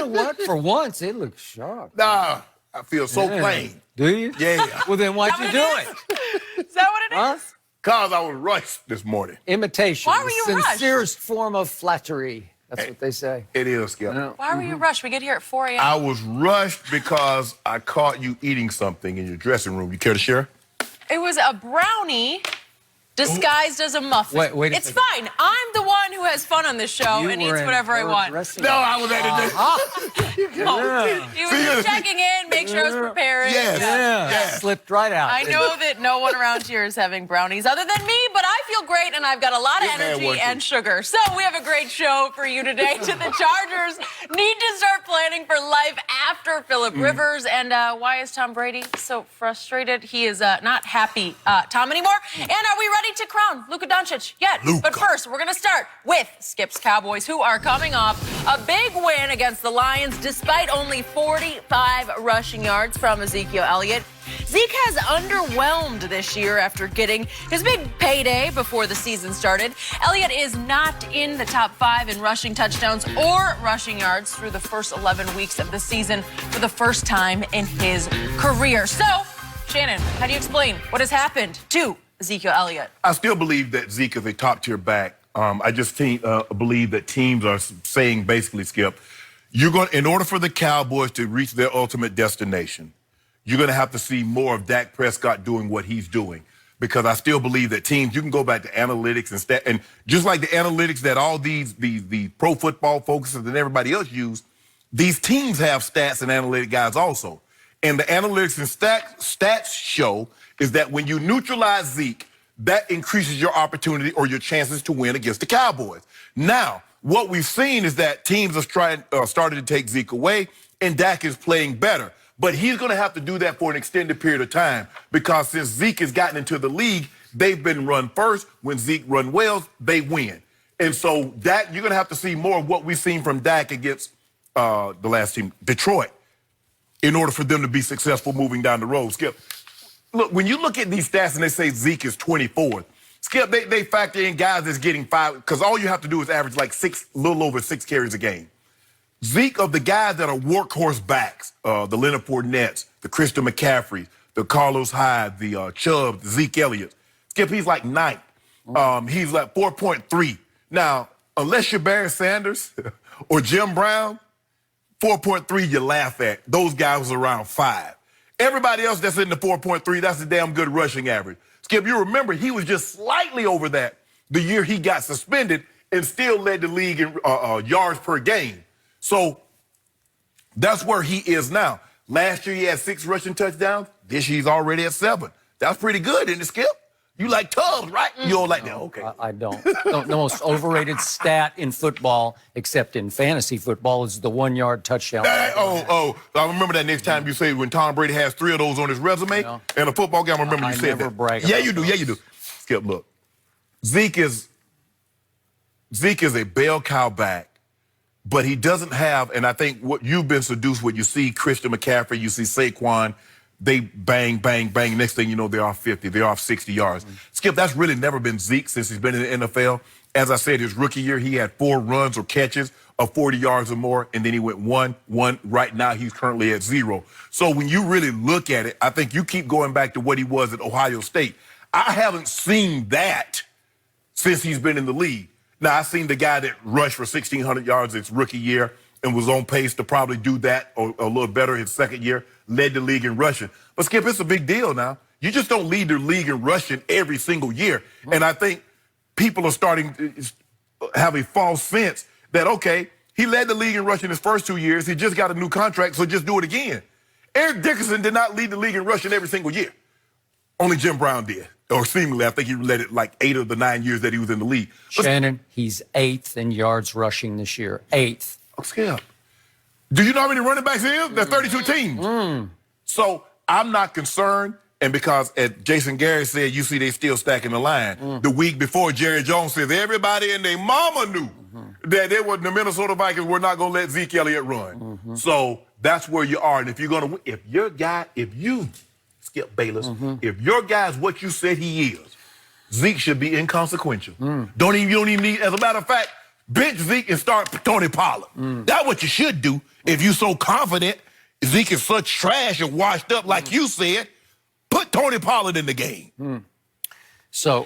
know what? For once, it looks sharp. Nah, I feel so plain. Do you? Yeah. Well, then why'd you do it? Is that what it is? Because I was rushed this morning. Imitation. Why were you the rushed? sincerest form of flattery. That's what they say. It is, Skip. Why were you rushed? We get here at 4 a.m. I was rushed because I caught you eating something in your dressing room. You care to share? It was a brownie disguised as a muffin. Wait a it's second. fine. I'm the one who has fun on this show You and were eats in whatever I her want. dressing No, room. I was at the He was just checking in, make sure I was prepared. Yes. Yeah. Slipped right out. I know that no one around here is having brownies other than me, but I feel great and I've got a lot of This man energy wants and to- sugar. So we have a great show for you today. The Chargers need to start planning for life after Phillip Rivers. And why is Tom Brady so frustrated? He is not happy, Tom, anymore. And are we ready to crown Luka Doncic yet? Luka. But first, we're going to start with Skip's Cowboys, who are coming off a big win against the Lions despite only 45 rushing yards from Ezekiel Elliott. Zeke has underwhelmed this year after getting his big payday before the season started. Elliott is not in the top 5 in rushing touchdowns or rushing yards through the first 11 weeks of the season for the first time in his career. So, Shannon, how do you explain what has happened to Ezekiel Elliott? I still believe that Zeke is a top-tier back. I just believe that teams are saying basically, Skip, in order for the Cowboys to reach their ultimate destination, you're going to have to see more of Dak Prescott doing what he's doing. Because I still believe that teams, you can go back to analytics and just like the analytics that all the pro football focuses and everybody else use, these teams have stats and analytic guys also. And the analytics and stats show is that when you neutralize Zeke, that increases your opportunity or your chances to win against the Cowboys. Now, what we've seen is that teams have started to take Zeke away, and Dak is playing better. But he's going to have to do that for an extended period of time because since Zeke has gotten into the league, they've been run first. When Zeke run well, they win. And so Dak, you're going to have to see more of what we've seen from Dak against the last team, Detroit, in order for them to be successful moving down the road. Skip, look, when you look at these stats and they say Zeke is 24th, Skip, they factor in guys that's getting 5, because all you have to do is average like a little over 6 carries a game. Zeke, of the guys that are workhorse backs, the Leonard Fournettes, the Christian McCaffreys, the Carlos Hyde, the Chubb, the Zeke Elliott, Skip, he's like 9th. He's like 4.3. Now, unless you're Barry Sanders or Jim Brown, 4.3 you laugh at. Those guys are around 5. Everybody else that's in the 4.3, that's a damn good rushing average. Skip, you remember he was just slightly over that the year he got suspended and still led the league in yards per game. So that's where he is now. Last year he had 6 rushing touchdowns. This year he's already at 7. That's pretty good, isn't it, Skip? You like Tubbs, right? You don't like that? Okay. I don't. The most overrated stat in football, except in fantasy football, is the 1-yard touchdown. I remember that next time you say when Tom Brady has 3 of those on his resume in a football game. I remember you said never that. brag Yeah, about you do. those. Yeah, you do. Skip, look. Zeke is a bell cow back, but he doesn't have, and I think what you've been seduced with, you see Christian McCaffrey, you see Saquon, they bang, bang, bang. Next thing you know, they're off 50. They're off 60 yards. Skip, that's really never been Zeke since he's been in the NFL. As I said, his rookie year, he had 4 runs or catches of 40 yards or more, and then he went 1. Right now, he's currently at 0. So when you really look at it, I think you keep going back to what he was at Ohio State. I haven't seen that since he's been in the league. Now, I've seen the guy that rushed for 1,600 yards his rookie year and was on pace to probably do that or a little better his second year, led the league in rushing. But, Skip, it's a big deal now. You just don't lead the league in rushing every single year. And I think people are starting to have a false sense that, okay, he led the league in rushing his first 2 years. He just got a new contract, so just do it again. Eric Dickerson did not lead the league in rushing every single year. Only Jim Brown did. Or seemingly, I think he led it like 8 of the 9 years that he was in the league. Shannon, he's 8th in yards rushing this year. 8th. Oh, Skip. Do you know how many running backs there is? There's 32 teams. So I'm not concerned. And because, as Jason Garrett said, you see they still stacking the line. The week before, Jerry Jones says everybody and their mama knew that the Minnesota Vikings were not going to let Zeke Elliott run. So that's where you are. And if you're going to, if you, Skip Bayless, if your guy's what you said he is, Zeke should be inconsequential. You don't even need, as a matter of fact, bench Zeke and start Tony Pollard. That's what you should do. If you so confident Zeke is such trash and washed up like you said, put Tony Pollard in the game. So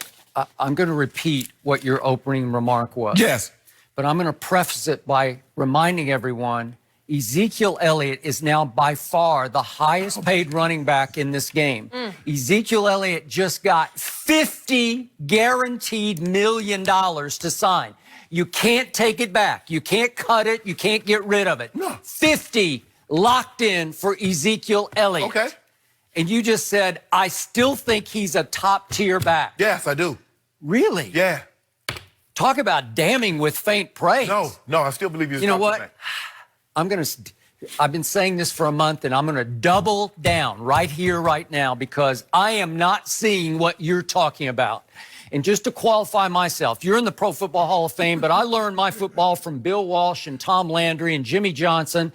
I'm going to repeat what your opening remark was. Yes. But I'm going to preface it by reminding everyone Ezekiel Elliott is now by far the highest paid running back in this game. Ezekiel Elliott just got $50 guaranteed million to sign. You can't take it back. You can't cut it. You can't get rid of it. No. 50 locked in for Ezekiel Elliott. Okay. And you just said, I still think he's a top tier back. Yes, I do. Really? Yeah. Talk about damning with faint praise. No, I still believe he's a You know top what? back. I've been saying this for a month, and I'm going to double down right here, right now, because I am not seeing what you're talking about. And just to qualify myself, you're in the Pro Football Hall of Fame, but I learned my football from Bill Walsh and Tom Landry and Jimmy Johnson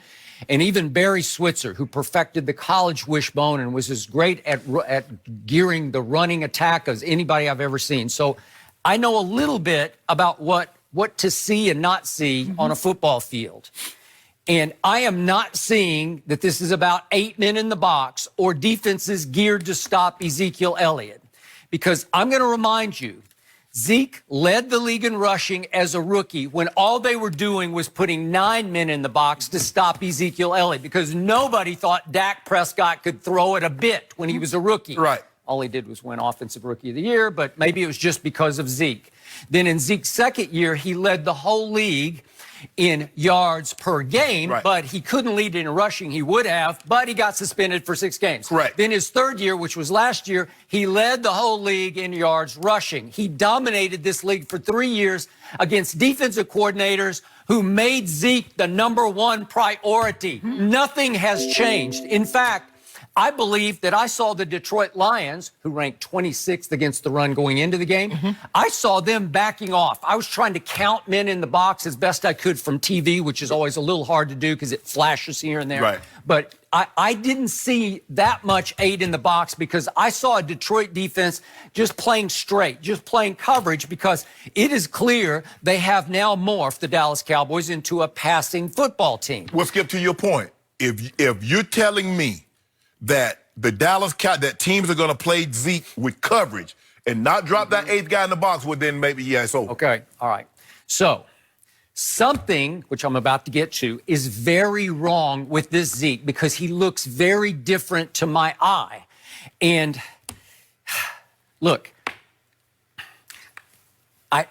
and even Barry Switzer, who perfected the college wishbone and was as great at gearing the running attack as anybody I've ever seen. So I know a little bit about what to see and not see on a football field. And I am not seeing that this is about 8 men in the box or defenses geared to stop Ezekiel Elliott. Because I'm going to remind you, Zeke led the league in rushing as a rookie when all they were doing was putting 9 men in the box to stop Ezekiel Elliott because nobody thought Dak Prescott could throw it a bit when he was a rookie. Right. All he did was win Offensive Rookie of the Year, but maybe it was just because of Zeke. Then in Zeke's second year, he led the whole league in yards per game, right. But he couldn't lead in rushing. He would have, but he got suspended for 6 games. Correct. Then his third year, which was last year, he led the whole league in yards rushing. He dominated this league for 3 years against defensive coordinators who made Zeke the #1 priority. Nothing has changed. In fact, I believe that I saw the Detroit Lions, who ranked 26th against the run going into the game, I saw them backing off. I was trying to count men in the box as best I could from TV, which is always a little hard to do because it flashes here and there. Right. But I didn't see that much 8 in the box because I saw a Detroit defense just playing straight, just playing coverage because it is clear they have now morphed the Dallas Cowboys into a passing football team. Well, Skip, to your point, if you're telling me that that teams are going to play Zeke with coverage and not drop that 8th guy in the box, well, then maybe, yeah, it's over. Okay, all right. So something, which I'm about to get to, is very wrong with this Zeke because he looks very different to my eye. And look,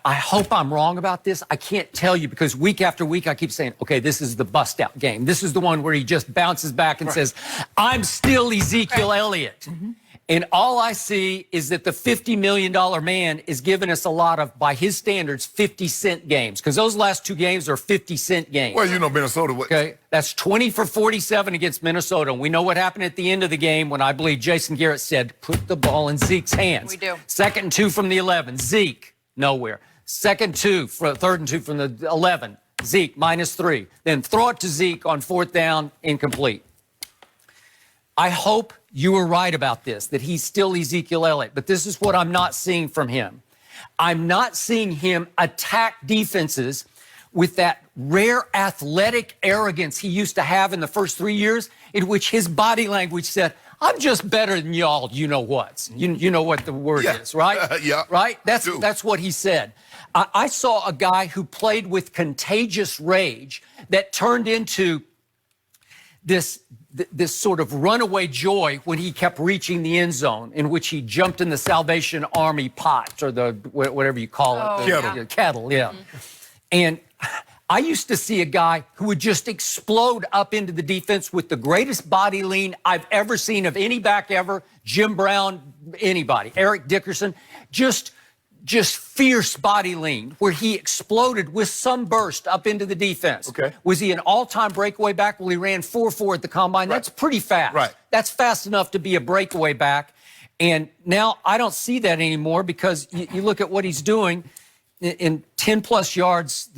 I hope I'm wrong about this. I can't tell you because week after week I keep saying, okay, this is the bust-out game. This is the one where he just bounces back and says, I'm still Ezekiel Elliott. And all I see is that the $50 million man is giving us a lot of, by his standards, 50-cent games because those last 2 games are 50-cent games. Well, you know Minnesota. Okay, that's 20 for 47 against Minnesota. And we know what happened at the end of the game when I believe Jason Garrett said, put the ball in Zeke's hands. We do. 2nd and 2 from the 11. Zeke. Nowhere. 2nd 2, 3rd and 2 from the 11. Zeke, -3. Then throw it to Zeke on 4th down, incomplete. I hope you were right about this, that he's still Ezekiel Elliott, but this is what I'm not seeing from him. I'm not seeing him attack defenses with that rare athletic arrogance he used to have in the first 3 years, in which his body language said, I'm just better than y'all, you know what? You know what the word is, right? Yeah. Right? That's what he said. I saw a guy who played with contagious rage that turned into this sort of runaway joy when he kept reaching the end zone, in which he jumped in the Salvation Army pot or the whatever you call it. Kettle. Kettle, yeah. And I used to see a guy who would just explode up into the defense with the greatest body lean I've ever seen of any back ever. Jim Brown, anybody. Eric Dickerson, just fierce body lean where he exploded with some burst up into the defense. Okay. Was he an all-time breakaway back? Well, he ran 4.4 at the combine. Right. That's pretty fast. Right. That's fast enough to be a breakaway back. And now I don't see that anymore because you look at what he's doing. In 10-plus yards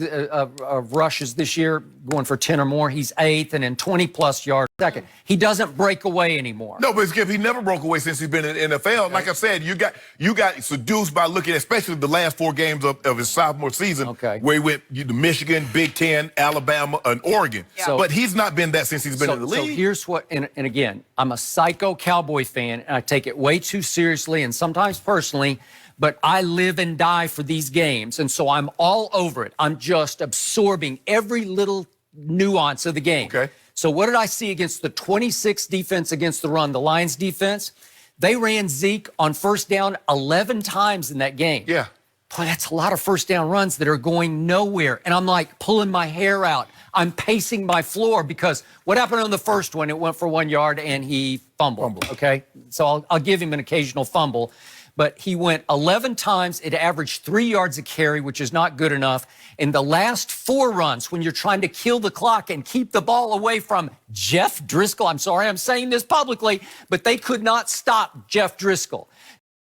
of rushes this year, going for 10 or more. He's 8th, and in 20-plus yards second. He doesn't break away anymore. No, but Skip, he never broke away since he's been in the NFL. Like I said, you got seduced by looking, especially the last 4 games of his sophomore season, where he went to Michigan, Big Ten, Alabama, and Oregon. So, but he's not been that since he's been in the league. So here's what, and again, I'm a psycho Cowboy fan, and I take it way too seriously and sometimes personally, but I live and die for these games, and so I'm all over it. I'm just absorbing every little nuance of the game. Okay. So what did I see against the 26th defense against the run, the Lions defense? They ran Zeke on first down 11 times in that game. Yeah. Boy, that's a lot of first down runs that are going nowhere. And I'm like pulling my hair out. I'm pacing my floor because what happened on the first one? It went for 1 yard and he fumbled. Okay. So I'll give him an occasional fumble. But he went 11 times. It averaged 3 yards a carry, which is not good enough. In the last 4 runs, when you're trying to kill the clock and keep the ball away from Jeff Driscoll, I'm sorry I'm saying this publicly, but they could not stop Jeff Driscoll.